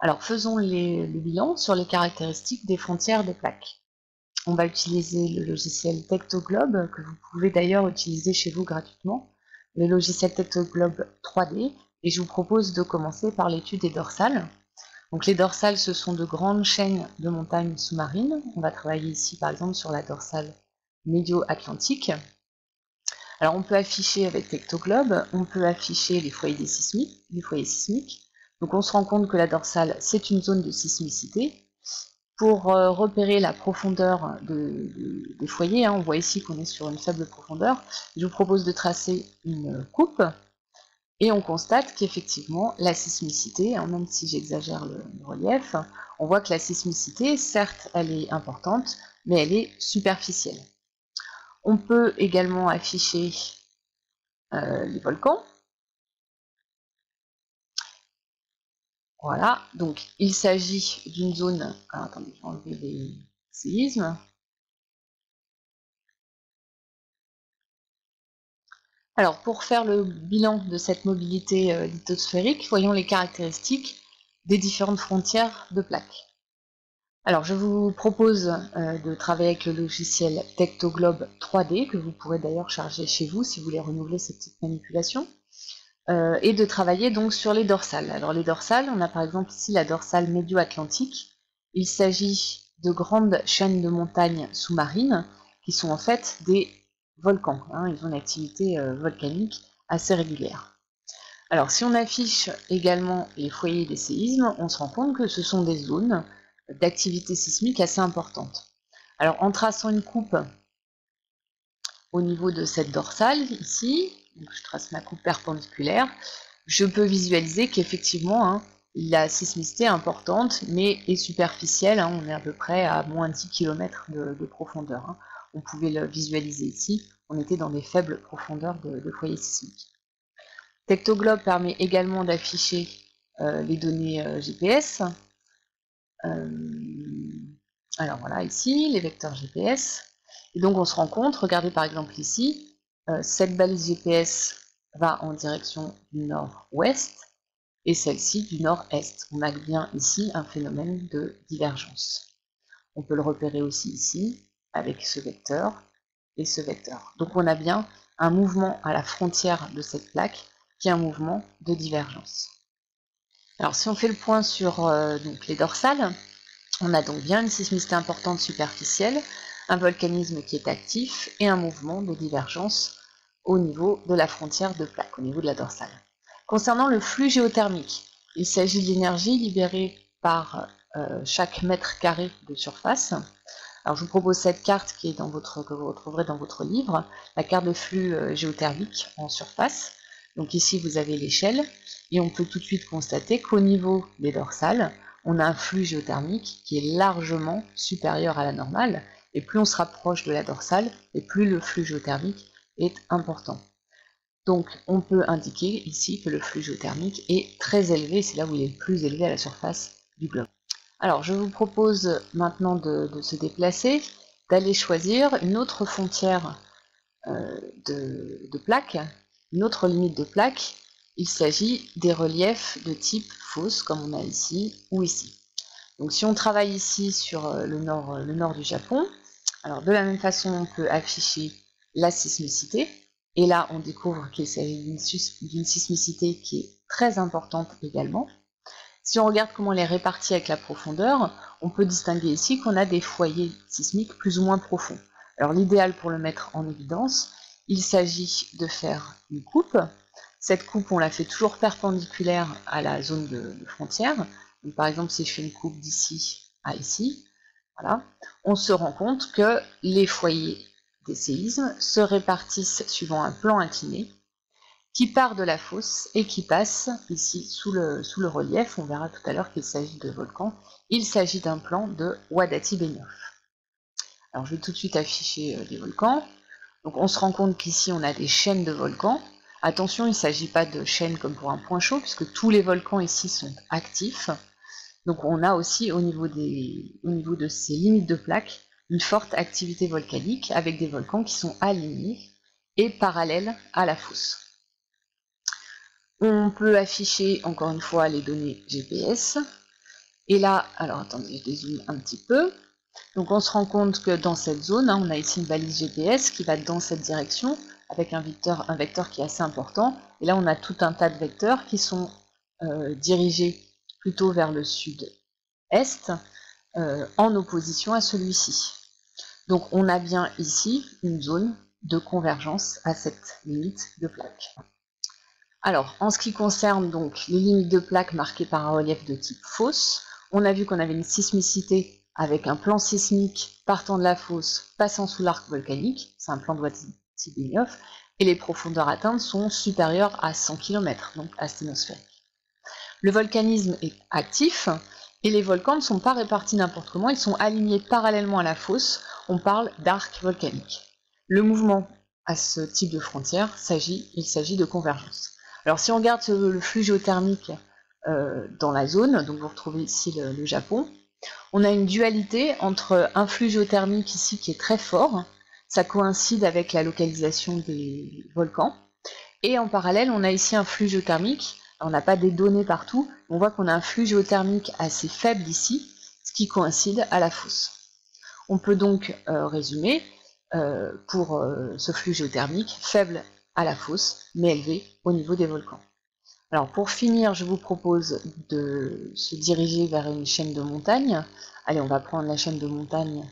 Alors faisons le bilan sur les caractéristiques des frontières des plaques. On va utiliser le logiciel Tectoglobe, que vous pouvez d'ailleurs utiliser chez vous gratuitement, le logiciel Tectoglobe 3D, et je vous propose de commencer par l'étude des dorsales. Donc les dorsales, ce sont de grandes chaînes de montagnes sous-marines. On va travailler ici par exemple sur la dorsale médio-atlantique. Alors on peut afficher avec Tectoglobe, on peut afficher les foyers sismiques. Donc on se rend compte que la dorsale, c'est une zone de sismicité. Pour repérer la profondeur des foyers, on voit ici qu'on est sur une faible profondeur, je vous propose de tracer une coupe, et on constate qu'effectivement, la sismicité, même si j'exagère le relief, on voit que la sismicité, certes, elle est importante, mais elle est superficielle. On peut également afficher les volcans. Voilà, donc il s'agit d'une zone... Alors, attendez, je vais enlever les séismes. Alors, pour faire le bilan de cette mobilité lithosphérique, voyons les caractéristiques des différentes frontières de plaques. Alors, je vous propose de travailler avec le logiciel Tectoglobe 3D, que vous pourrez d'ailleurs charger chez vous si vous voulez renouveler ces petites manipulations, et de travailler donc sur les dorsales. Alors, les dorsales, on a par exemple ici la dorsale médio-atlantique. Il s'agit de grandes chaînes de montagnes sous-marines qui sont en fait des volcans. Ils ont une activité volcanique assez régulière. Alors, si on affiche également les foyers des séismes, on se rend compte que ce sont des zones d'activité sismique assez importante. Alors, en traçant une coupe au niveau de cette dorsale, ici, donc je trace ma coupe perpendiculaire, je peux visualiser qu'effectivement, la sismicité est importante, mais est superficielle. On est à peu près à moins 10 km de profondeur. On pouvait le visualiser ici, on était dans des faibles profondeurs de foyers sismiques. Tectoglobe permet également d'afficher les données GPS. Alors voilà, ici, les vecteurs GPS. Et donc on se rend compte, regardez par exemple ici, cette balise GPS va en direction du nord-ouest, et celle-ci du nord-est. On a bien ici un phénomène de divergence. On peut le repérer aussi ici, avec ce vecteur et ce vecteur. Donc on a bien un mouvement à la frontière de cette plaque, qui est un mouvement de divergence. Alors si on fait le point sur donc les dorsales, on a donc bien une sismicité importante superficielle, un volcanisme qui est actif et un mouvement de divergence au niveau de la frontière de plaque, au niveau de la dorsale. Concernant le flux géothermique, il s'agit de l'énergie libérée par chaque mètre carré de surface. Alors je vous propose cette carte qui est que vous retrouverez dans votre livre, la carte de flux géothermique en surface. Donc ici vous avez l'échelle, et on peut tout de suite constater qu'au niveau des dorsales, on a un flux géothermique qui est largement supérieur à la normale, et plus on se rapproche de la dorsale, et plus le flux géothermique est important. Donc on peut indiquer ici que le flux géothermique est très élevé, c'est là où il est le plus élevé à la surface du globe. Alors je vous propose maintenant de se déplacer, d'aller choisir une autre frontière de plaques, une autre limite de plaques. Il s'agit des reliefs de type fosse, comme on a ici ou ici. Donc si on travaille ici sur le nord du Japon, alors de la même façon on peut afficher la sismicité, et là on découvre qu'il s'agit d'une sismicité qui est très importante également. Si on regarde comment elle est répartie avec la profondeur, on peut distinguer ici qu'on a des foyers sismiques plus ou moins profonds. Alors l'idéal pour le mettre en évidence, il s'agit de faire une coupe. Cette coupe, on la fait toujours perpendiculaire à la zone de frontière. Donc, par exemple, si je fais une coupe d'ici à ici, voilà, on se rend compte que les foyers des séismes se répartissent suivant un plan incliné qui part de la fosse et qui passe ici sous le relief. On verra tout à l'heure qu'il s'agit de volcans. Il s'agit d'un plan de Wadati-Benioff. Alors je vais tout de suite afficher les volcans. Donc on se rend compte qu'ici on a des chaînes de volcans. Attention, il ne s'agit pas de chaînes comme pour un point chaud, puisque tous les volcans ici sont actifs. Donc on a aussi au niveau de ces limites de plaques une forte activité volcanique avec des volcans qui sont alignés et parallèles à la fosse. On peut afficher encore une fois les données GPS. Et là, alors attendez, je dézoome un petit peu. Donc on se rend compte que dans cette zone, on a ici une balise GPS qui va dans cette direction, avec un vecteur qui est assez important. Et là, on a tout un tas de vecteurs qui sont dirigés plutôt vers le sud-est, en opposition à celui-ci. Donc on a bien ici une zone de convergence à cette limite de plaque. Alors, en ce qui concerne donc les limites de plaque marquées par un relief de type fosse, on a vu qu'on avait une sismicité avec un plan sismique partant de la fosse, passant sous l'arc volcanique, c'est un plan de Wattie-Benioff, et les profondeurs atteintes sont supérieures à 100 km, donc asténosphériques. Le volcanisme est actif, et les volcans ne sont pas répartis n'importe comment, ils sont alignés parallèlement à la fosse, on parle d'arc volcanique. Le mouvement à ce type de frontière, il s'agit de convergence. Alors si on regarde le flux géothermique dans la zone, donc vous retrouvez ici le Japon, on a une dualité entre un flux géothermique ici qui est très fort, ça coïncide avec la localisation des volcans, et en parallèle on a ici un flux géothermique, on n'a pas des données partout, on voit qu'on a un flux géothermique assez faible ici, ce qui coïncide à la fosse. On peut donc résumer pour ce flux géothermique faible à la fosse, mais élevé au niveau des volcans. Alors pour finir, je vous propose de se diriger vers une chaîne de montagnes. Allez, on va prendre la chaîne de montagnes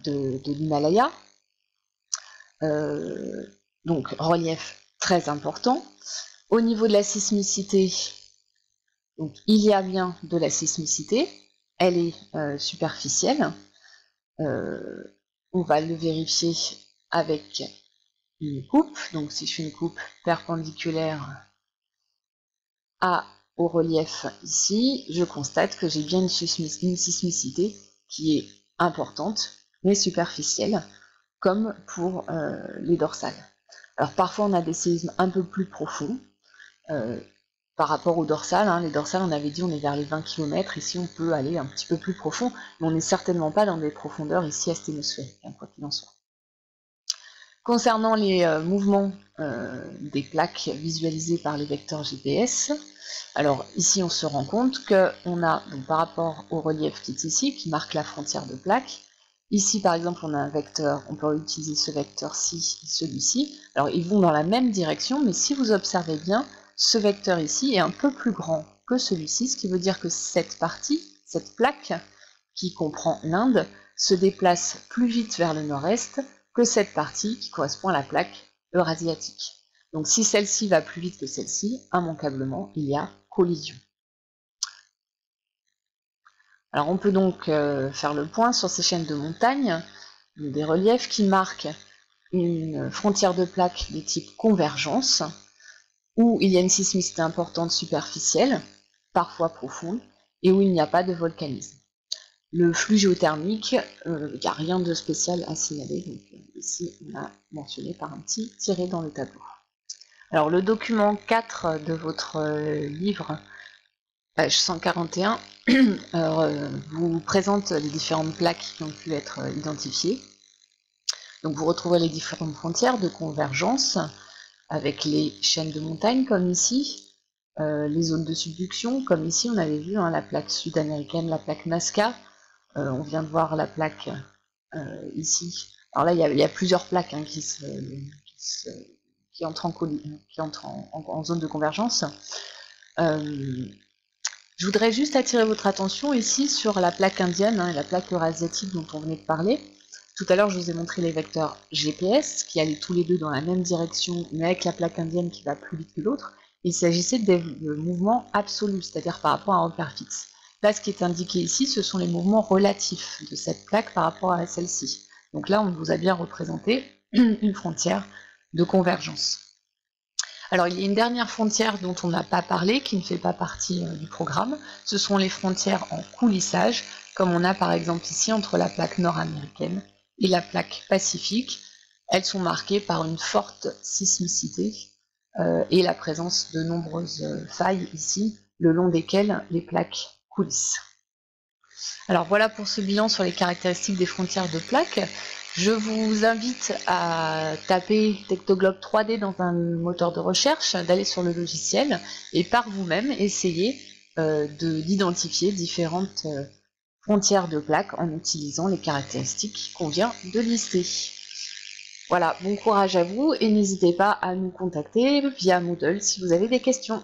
de l'Himalaya. Donc relief très important. Au niveau de la sismicité, donc, il y a bien de la sismicité, elle est superficielle. On va le vérifier avec une coupe. Donc si je fais une coupe perpendiculaire au relief ici, je constate que j'ai bien une sismicité qui est importante, mais superficielle, comme pour les dorsales. Alors parfois on a des séismes un peu plus profonds par rapport aux dorsales. Les dorsales, on avait dit, on est vers les 20 km, ici on peut aller un petit peu plus profond, mais on n'est certainement pas dans des profondeurs ici asténosphériques, quoi qu'il en soit. Concernant les mouvements des plaques visualisées par les vecteurs GPS, alors ici on se rend compte qu'on a, donc, par rapport au relief qui est ici, qui marque la frontière de plaque, ici par exemple on a un vecteur, on peut utiliser ce vecteur-ci et celui-ci, alors ils vont dans la même direction, mais si vous observez bien, ce vecteur ici est un peu plus grand que celui-ci, ce qui veut dire que cette partie, cette plaque qui comprend l'Inde, se déplace plus vite vers le nord-est que cette partie qui correspond à la plaque eurasiatique. Donc si celle-ci va plus vite que celle-ci, immanquablement, il y a collision. Alors on peut donc faire le point sur ces chaînes de montagnes, des reliefs qui marquent une frontière de plaques de type convergence, où il y a une sismicité importante superficielle, parfois profonde, et où il n'y a pas de volcanisme. Le flux géothermique, il n'y a rien de spécial à signaler, donc ici on a mentionné par un petit tiré dans le tableau. Alors le document 4 de votre livre, page 141, vous présente les différentes plaques qui ont pu être identifiées. Donc vous retrouvez les différentes frontières de convergence, avec les chaînes de montagnes comme ici, les zones de subduction, comme ici on avait vu la plaque sud-américaine, la plaque Nazca. On vient de voir la plaque ici. Alors là, il y a plusieurs plaques qui entrent en zone de convergence. Je voudrais juste attirer votre attention ici sur la plaque indienne et la plaque eurasiatique dont on venait de parler. Tout à l'heure, je vous ai montré les vecteurs GPS qui allaient tous les deux dans la même direction, mais avec la plaque indienne qui va plus vite que l'autre. Il s'agissait de mouvements absolus, c'est-à-dire par rapport à un repère fixe. Là, ce qui est indiqué ici, ce sont les mouvements relatifs de cette plaque par rapport à celle-ci. Donc là, on vous a bien représenté une frontière de convergence. Alors, il y a une dernière frontière dont on n'a pas parlé, qui ne fait pas partie du programme. Ce sont les frontières en coulissage, comme on a par exemple ici entre la plaque nord-américaine et la plaque pacifique. Elles sont marquées par une forte sismicité et la présence de nombreuses failles ici, le long desquelles les plaques coulissent. Alors voilà pour ce bilan sur les caractéristiques des frontières de plaques. Je vous invite à taper Tectoglobe 3D dans un moteur de recherche, d'aller sur le logiciel et par vous-même essayer d'identifier différentes frontières de plaques en utilisant les caractéristiques qu'on vient de lister. Voilà, bon courage à vous et n'hésitez pas à nous contacter via Moodle si vous avez des questions.